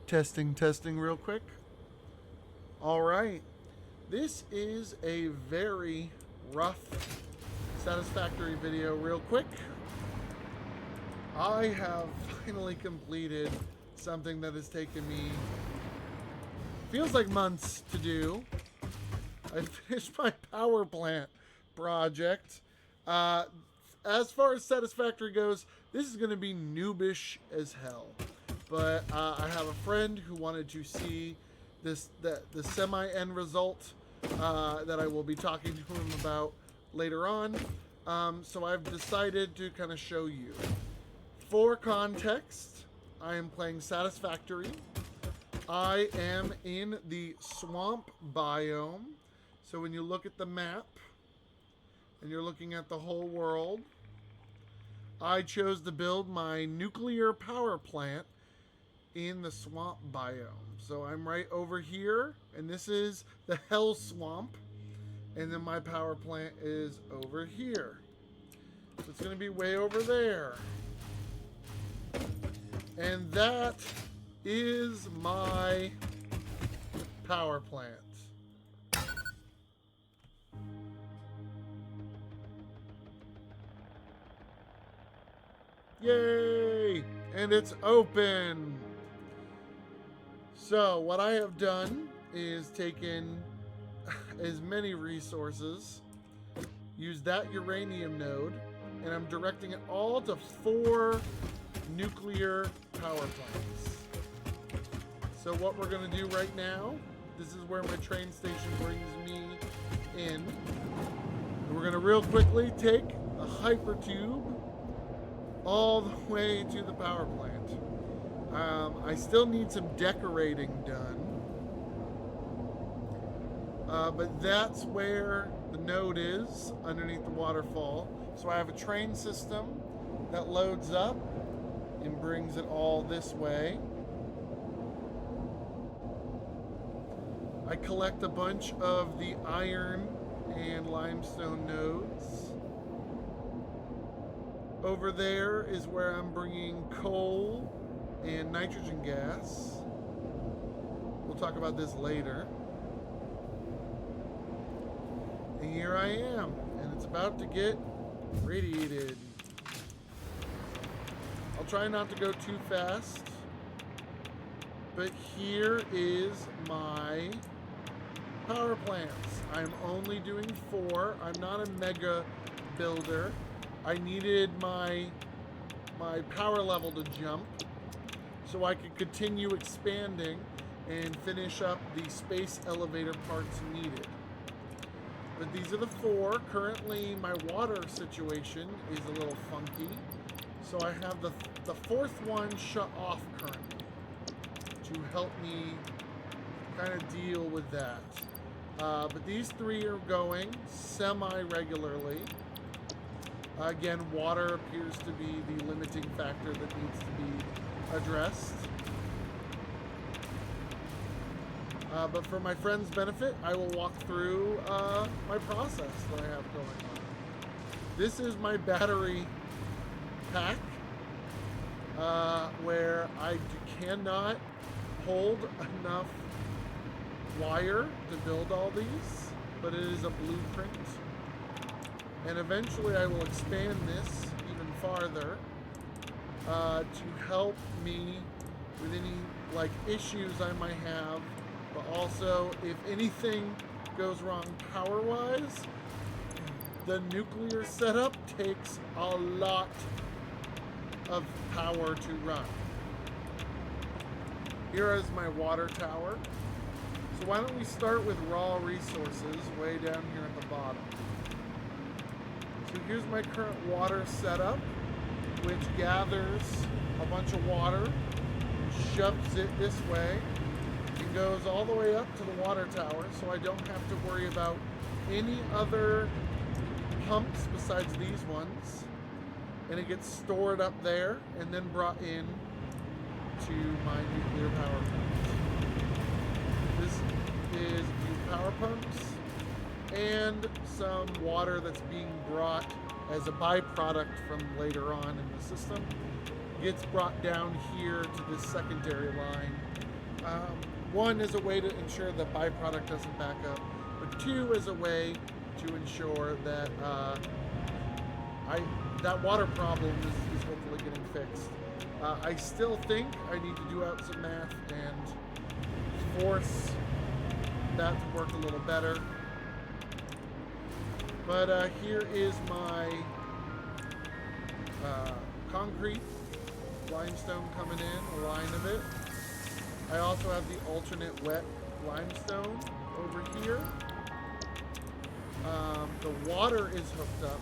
Testing, testing, real quick. All right. This is a very rough Satisfactory video, real quick. I have finally completed something that has taken me, feels like months to do. I finished my power plant project. As far as Satisfactory goes, this is going to be noobish as hell. But I have a friend who wanted to see the semi-end result that I will be talking to him about later on. So I've decided to kind of show you. For context, I am playing Satisfactory. I am in the swamp biome. So when you look at the map and you're looking at the whole world, I chose to build my nuclear power plant in the swamp biome. So I'm right over here, and this is the hell swamp, and then my power plant is over here. So it's going to be way over there. And that is my power plant. Yay! And it's open. So what I have done is taken as many resources, use that uranium node, and I'm directing it all to 4 nuclear power plants. So what we're going to do right now, this is where my train station brings me in. And we're going to real quickly take a hypertube all the way to the power plant. I still need some decorating done. But that's where the node is, underneath the waterfall. So I have a train system that loads up and brings it all this way. I collect a bunch of the iron and limestone nodes. Over there is where I'm bringing coal and nitrogen gas. We'll talk about this later. And here I am, and it's about to get radiated. I'll try not to go too fast, but here is my power plants. I'm only doing 4. I'm not a mega builder. I needed my power level to jump so I could continue expanding and finish up the space elevator parts needed. But these are the 4. Currently, my water situation is a little funky, so I have the 4th one shut off currently to help me kind of deal with that. But these 3 are going semi-regularly. Again, water appears to be the limiting factor that needs to be addressed. But for my friend's benefit, I will walk through my process that I have going on. This is my battery pack, where I cannot hold enough wire to build all these, but it is a blueprint. And eventually I will expand this even farther to help me with any issues I might have, but also if anything goes wrong power-wise, the nuclear setup takes a lot of power to run. Here is my water tower. So why don't we start with raw resources way down here at the bottom. So here's my current water setup, which gathers a bunch of water, shoves it this way, and goes all the way up to the water tower, so I don't have to worry about any other pumps besides these ones. And it gets stored up there and then brought in to my nuclear power plant. This is a few power pumps and some water that's being brought as a byproduct from later on in the system. Gets brought down here to this secondary line One is a way to ensure that byproduct doesn't back up, but two is a way to ensure that that water problem is hopefully getting fixed. I still think I need to do out some math and force that to work a little better. But here is my concrete limestone coming in, a line of it. I also have the alternate wet limestone over here. The water is hooked up.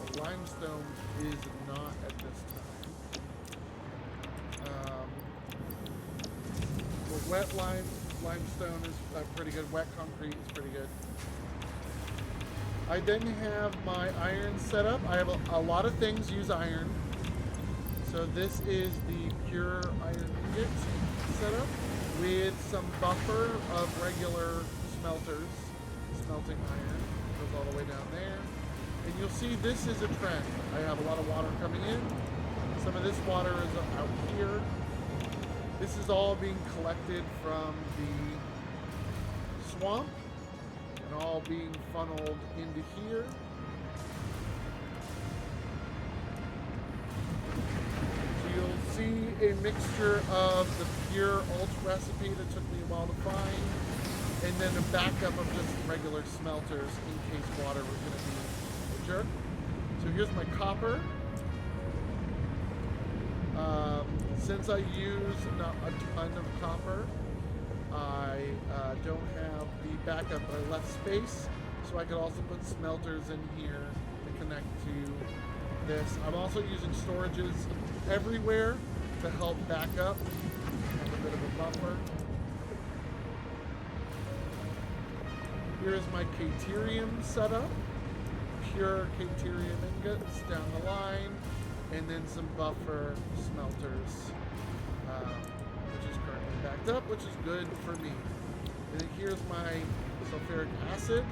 The limestone is not at this time. The wet limestone is pretty good. Wet concrete is pretty good. I then have my iron set up. I have a lot of things use iron. So this is the pure iron ingot setup with some buffer of regular smelters, smelting iron. Goes all the way down there. And you'll see this is a trend. I have a lot of water coming in. Some of this water is out here. This is all being collected from the swamp and all being funneled into here. You'll see a mixture of the pure alt recipe that took me a while to find, and then a backup of just regular smelters in case water was going to be a jerk. So here's my copper. Since I use not a ton of copper, I don't have the backup, but I left space, so I could also put smelters in here to connect to this. I'm also using storages everywhere to help back up. Have a bit of a buffer. Here is my Caterium setup. Pure Caterium ingots down the line, and then some buffer smelters, which is currently backed up, which is good for me. And then here's my sulfuric acid.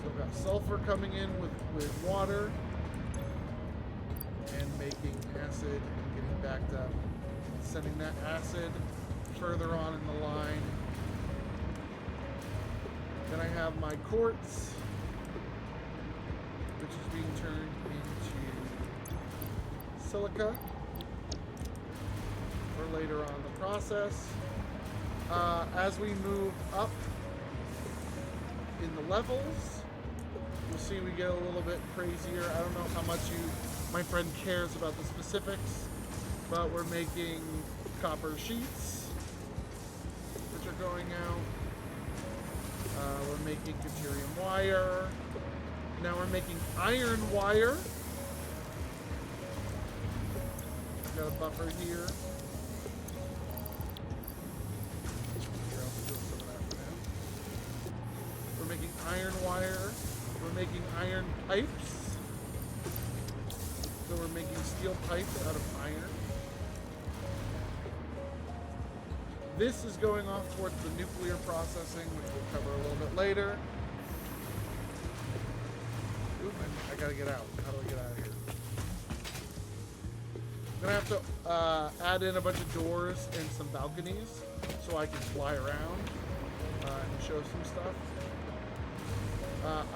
So I've got sulfur coming in with water, and making acid and getting backed up. Sending that acid further on in the line. Then I have my quartz, which is being turned into silica for later on in the process. As we move up in the levels, you'll see we get a little bit crazier. I don't know how much my friend cares about the specifics, but we're making copper sheets, which are going out. We're making deuterium wire. Now we're making iron wire. Got a buffer here. We're making iron wire. We're making iron pipes. So we're making steel pipes out of iron. This is going off towards the nuclear processing, which we'll cover a little bit later. Oop, I gotta get out. How do I get out of here? I'm gonna have to add in a bunch of doors and some balconies so I can fly around and show some stuff.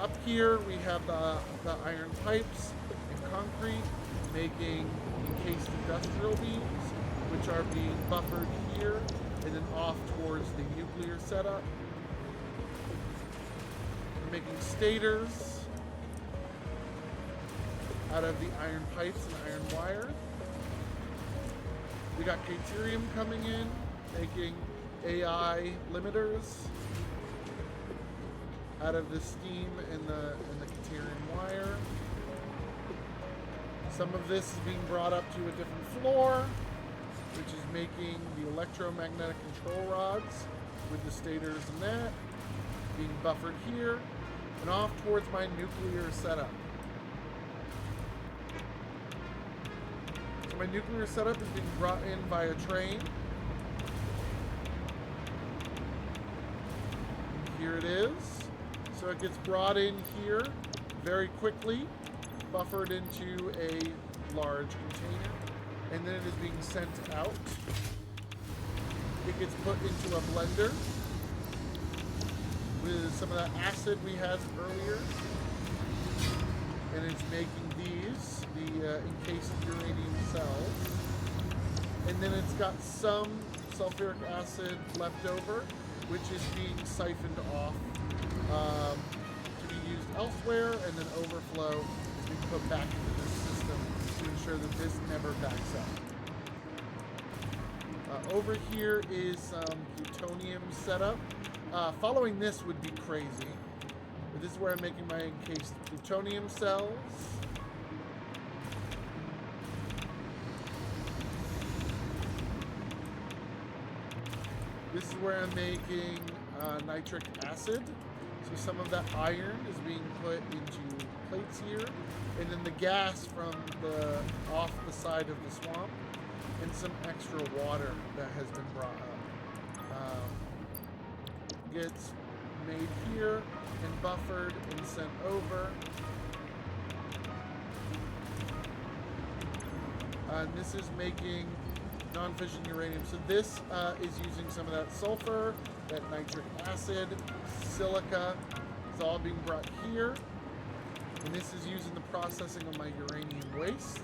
Up here we have the iron pipes and concrete making encased industrial beams, which are being buffered here and then off towards the nuclear setup. We're making stators out of the iron pipes and iron wire. We got Caterium coming in, making AI limiters out of the steam and the Caterium wire. Some of this is being brought up to a different floor, which is making the electromagnetic control rods with the stators and that being buffered here and off towards my nuclear setup. So my nuclear setup is being brought in via train. Here it is. So it gets brought in here very quickly, buffered into a large container, and then it is being sent out. It gets put into a blender with some of that acid we had earlier. And it's making these, the encased uranium cells. And then it's got some sulfuric acid left over, which is being siphoned off to be used elsewhere, and then overflow is being put back into this system to ensure that this never backs up. Over here is some plutonium setup. Following this would be crazy. But this is where I'm making my encased plutonium cells. This is where I'm making nitric acid. So some of that iron is being put into plates here. And then the gas from off the side of the swamp. And some extra water that has been brought up. Gets made here and buffered and sent over. And this is making non-fission uranium. So this is using some of that sulfur, that nitric acid, silica. It's all being brought here. And this is using the processing of my uranium waste.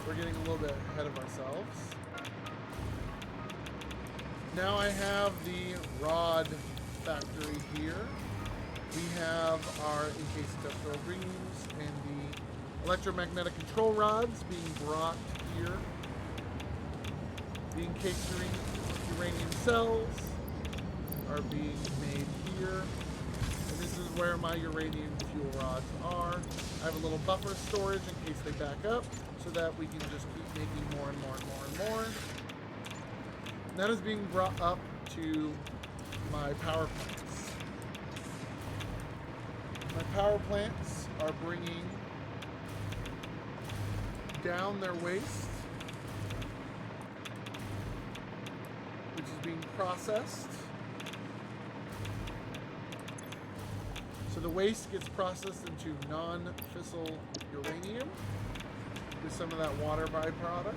We're getting a little bit ahead of ourselves. Now I have the rod factory here. We have our encased industrial rings and the electromagnetic control rods being brought here. The encased uranium cells are being made here. And this is where my uranium fuel rods are. I have a little buffer storage in case they back up so that we can just keep making more and more and more and more. And that is being brought up to my power plants. My power plants are bringing down their waste, which is being processed. So the waste gets processed into non-fissile uranium with some of that water byproduct.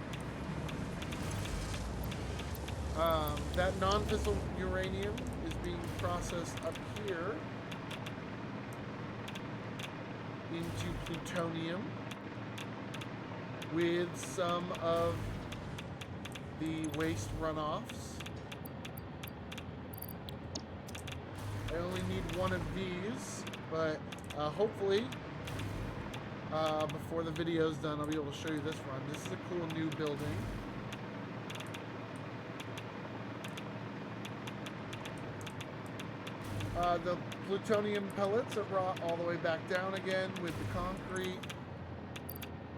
That non-fissile uranium is being processed up here into plutonium with some of the waste runoffs. I only need one of these, but hopefully before the video's done, I'll be able to show you this one. This is a cool new building. The plutonium pellets are brought all the way back down again with the concrete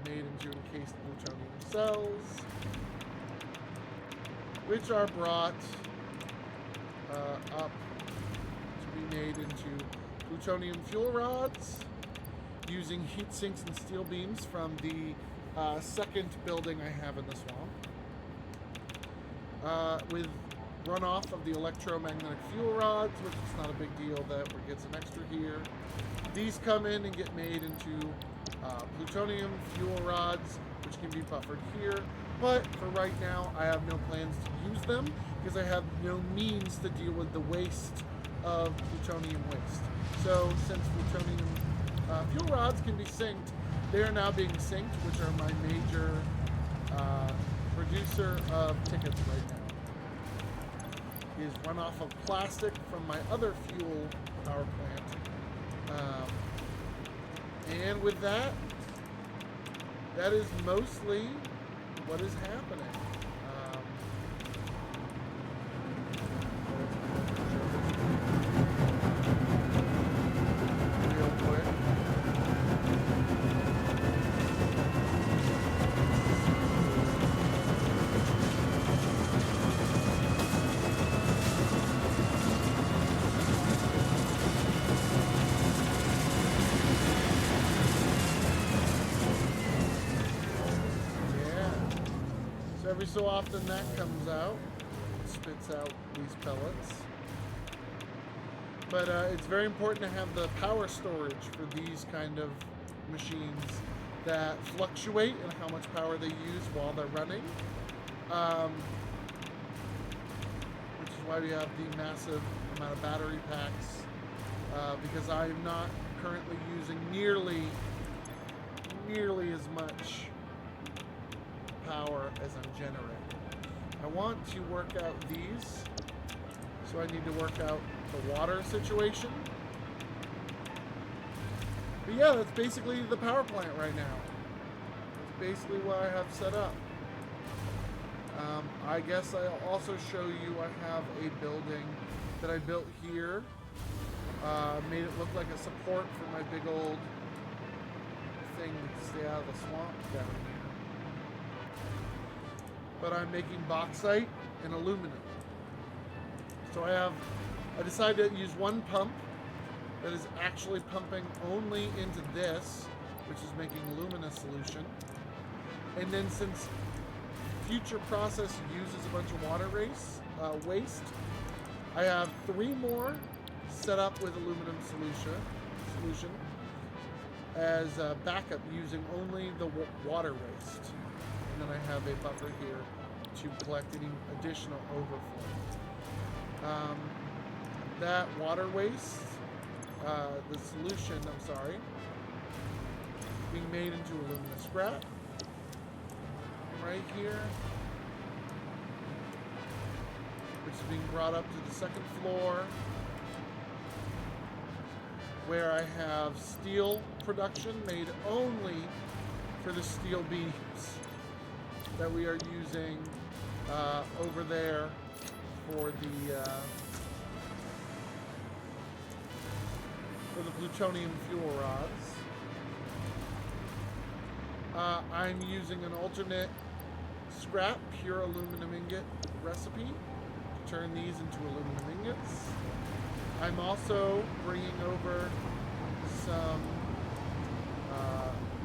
made into encased plutonium cells, which are brought up to be made into plutonium fuel rods using heat sinks and steel beams from the second building I have in the swamp. With runoff of the electromagnetic fuel rods, which is not a big deal that we get some extra here. These come in and get made into plutonium fuel rods, which can be buffered here. But for right now, I have no plans to use them because I have no means to deal with the waste of plutonium waste. So since plutonium fuel rods can be synced, they are now being synced, which are my major producer of tickets right now. Is runoff of plastic from my other fuel power plant. And with that, that is mostly what is happening. Real quick. Every so often that comes out, spits out these pellets. But it's very important to have the power storage for these kind of machines that fluctuate in how much power they use while they're running. why we have the massive amount of battery packs, because I'm not currently using nearly as much power as I'm generating. I want to work out these, so I need to work out the water situation. But yeah, that's basically the power plant right now. That's basically what I have set up. I guess I'll also show you I have a building that I built here. Made it look like a support for my big old thing to stay out of the swamp down here. But I'm making bauxite and aluminum. So I decided to use one pump that is actually pumping only into this, which is making alumina solution. And then since future process uses a bunch of water waste, I have 3 more set up with aluminum solution as a backup using only the water waste. And then I have a buffer here to collect any additional overflow. That water waste, the solution, being made into alumina scrap right here, which is being brought up to the 2nd floor, where I have steel production made only for the steel beams that we are using over there for the plutonium fuel rods. I'm using an alternate scrap pure aluminum ingot recipe to turn these into aluminum ingots. I'm also bringing over some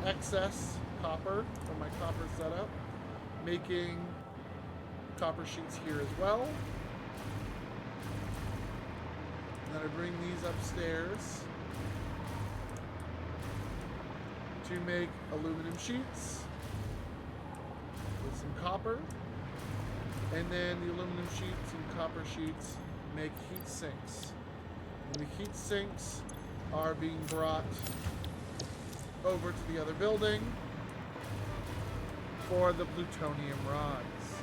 excess copper from my copper setup, making copper sheets here as well. And then I bring these upstairs to make aluminum sheets with some copper. And then the aluminum sheets and copper sheets make heat sinks. And the heat sinks are being brought over to the other building for the plutonium rods.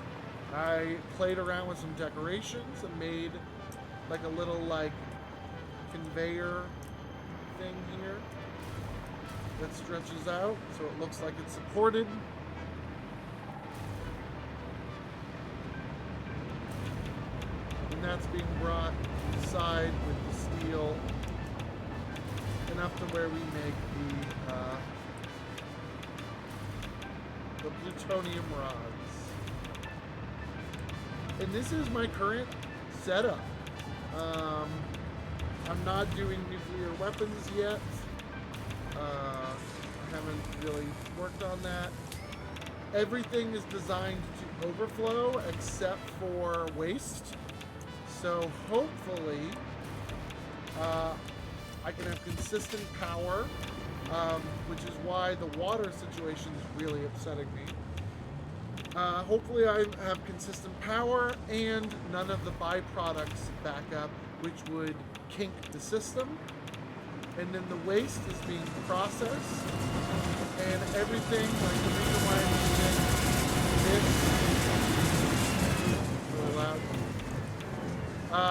I played around with some decorations and made like a little conveyor thing here that stretches out so it looks like it's supported. And that's being brought inside with the steel enough to where we make the plutonium rods. And this is my current setup. I'm not doing nuclear weapons yet. I haven't really worked on that. Everything is designed to overflow except for waste. So hopefully I can have consistent power, which is why the water situation is really upsetting me. Hopefully I have consistent power and none of the byproducts back up, which would kink the system. And then the waste is being processed, and everything, like the reason why I'm using this,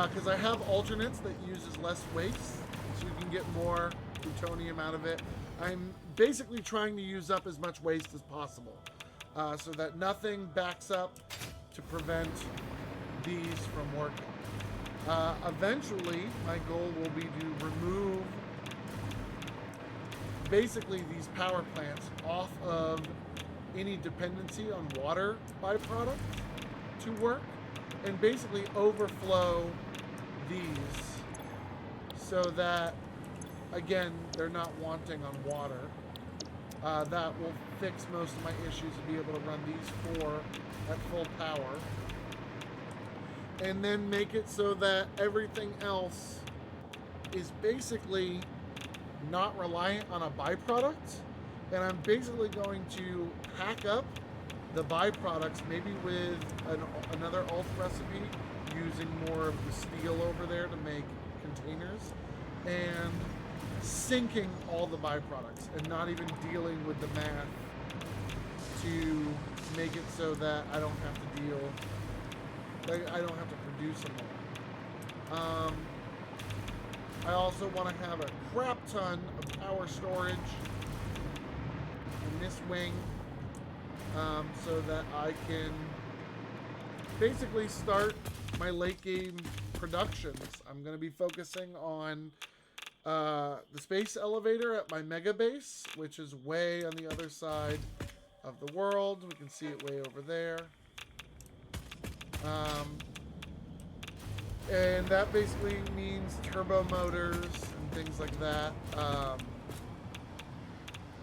because I have alternates that uses less waste, so you can get more plutonium out of it. I'm basically trying to use up as much waste as possible, so that nothing backs up to prevent these from working. Eventually, my goal will be to remove basically these power plants off of any dependency on water byproduct to work, and basically overflow these so that, again, they're not wanting on water. That will fix most of my issues to be able to run these 4 at full power, and then make it so that everything else is basically not reliant on a byproduct. And I'm basically going to hack up the byproducts, maybe with another alt recipe, using more of the steel over there to make containers, and sinking all the byproducts and not even dealing with the math to make it so that I don't have to deal, like I don't have to produce them all. I also want to have a crap ton of power storage in this wing, so that I can basically start my late game productions. I'm going to be focusing on the space elevator at my mega base, which is way on the other side of the world. We can see it way over there. And that basically means turbo motors and things like that.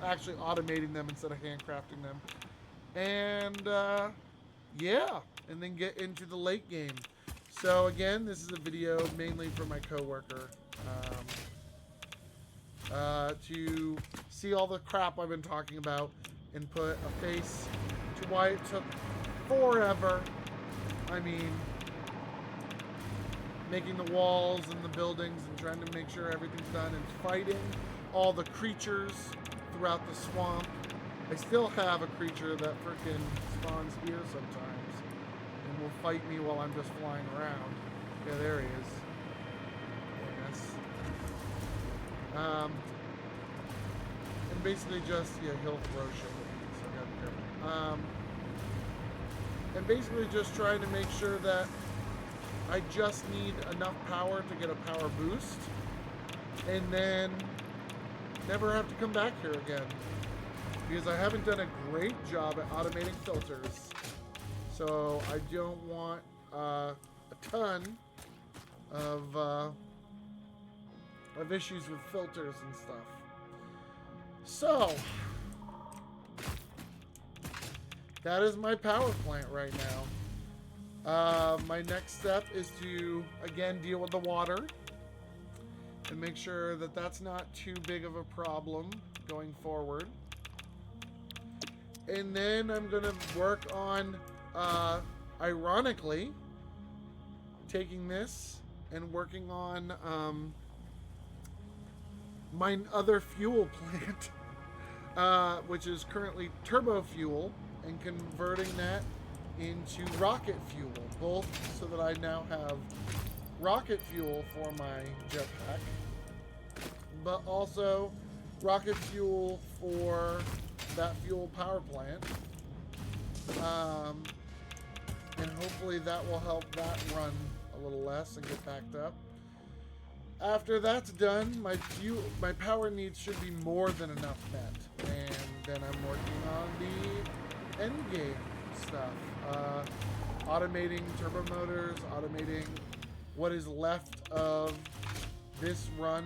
Actually automating them instead of handcrafting them. And yeah, and then get into the late game. So again, this is a video mainly for my coworker, to see all the crap I've been talking about and put a face to why it took forever. I mean, making the walls and the buildings and trying to make sure everything's done, and fighting all the creatures throughout the swamp. I still have a creature that frickin' spawns here sometimes and will fight me while I'm just flying around. Yeah, there he is. Yes. And basically just, yeah, he'll throw shit at me, so I gotta be careful. And basically just trying to make sure that I just need enough power to get a power boost, and then never have to come back here again. Because I haven't done a great job at automating filters. So I don't want a ton of issues with filters and stuff. So that is my power plant right now. My next step is to, again, deal with the water and make sure that that's not too big of a problem going forward. And then I'm going to work on, ironically, taking this and working on my other fuel plant, which is currently turbo fuel, and converting that into rocket fuel, both so that I now have rocket fuel for my jetpack, but also rocket fuel for that fuel power plant, and hopefully that will help that run a little less and get backed up. After that's done, my power needs should be more than enough met, and then I'm working on the end game stuff, automating turbo motors, automating what is left of this run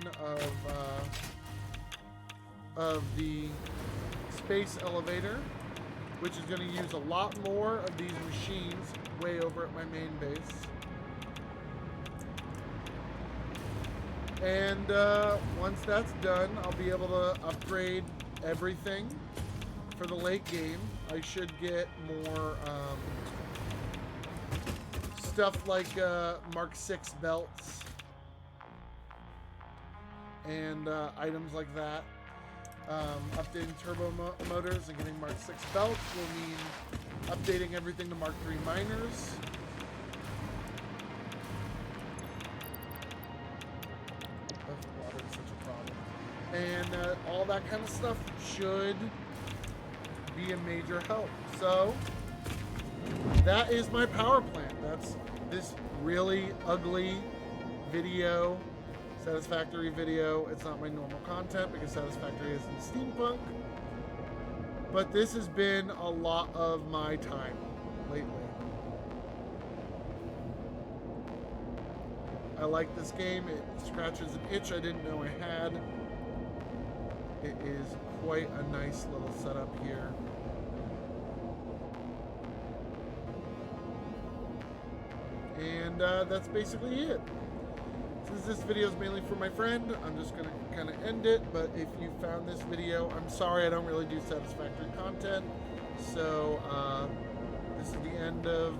of the space elevator, which is going to use a lot more of these machines way over at my main base. And once that's done, I'll be able to upgrade everything for the late game. I should get more stuff like Mark 6 belts and items like that. Updating turbo motors and getting Mark 6 belts will mean updating everything to Mark 3 miners. Water is such a problem. And all that kind of stuff should be a major help. So that is my power plant. That's this really ugly video, Satisfactory video. It's not my normal content because Satisfactory is in steampunk, but this has been a lot of my time lately. I like this game. It scratches an itch I didn't know I had. It is quite a nice little setup here. And that's basically it. Since this video is mainly for my friend, I'm just going to kind of end it. But if you found this video, I'm sorry I don't really do Satisfactory content. So, this is the end of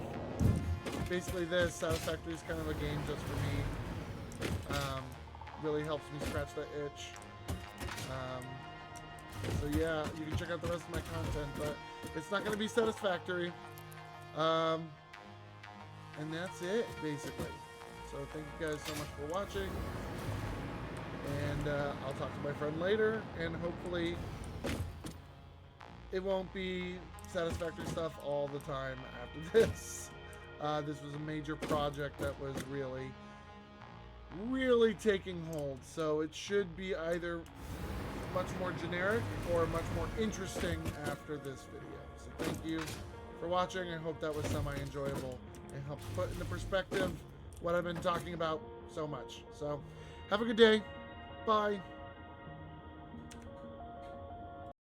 basically this. Satisfactory is kind of a game just for me. Really helps me scratch that itch. So yeah, you can check out the rest of my content, but it's not going to be Satisfactory. And that's it, basically. So thank you guys so much for watching. And I'll talk to my friend later, and hopefully it won't be Satisfactory stuff all the time after this. This was a major project that was really taking hold. So it should be either much more generic or much more interesting after this video. So thank you for watching. I hope that was semi-enjoyable and helps put into perspective what I've been talking about so much. So have a good day. Bye.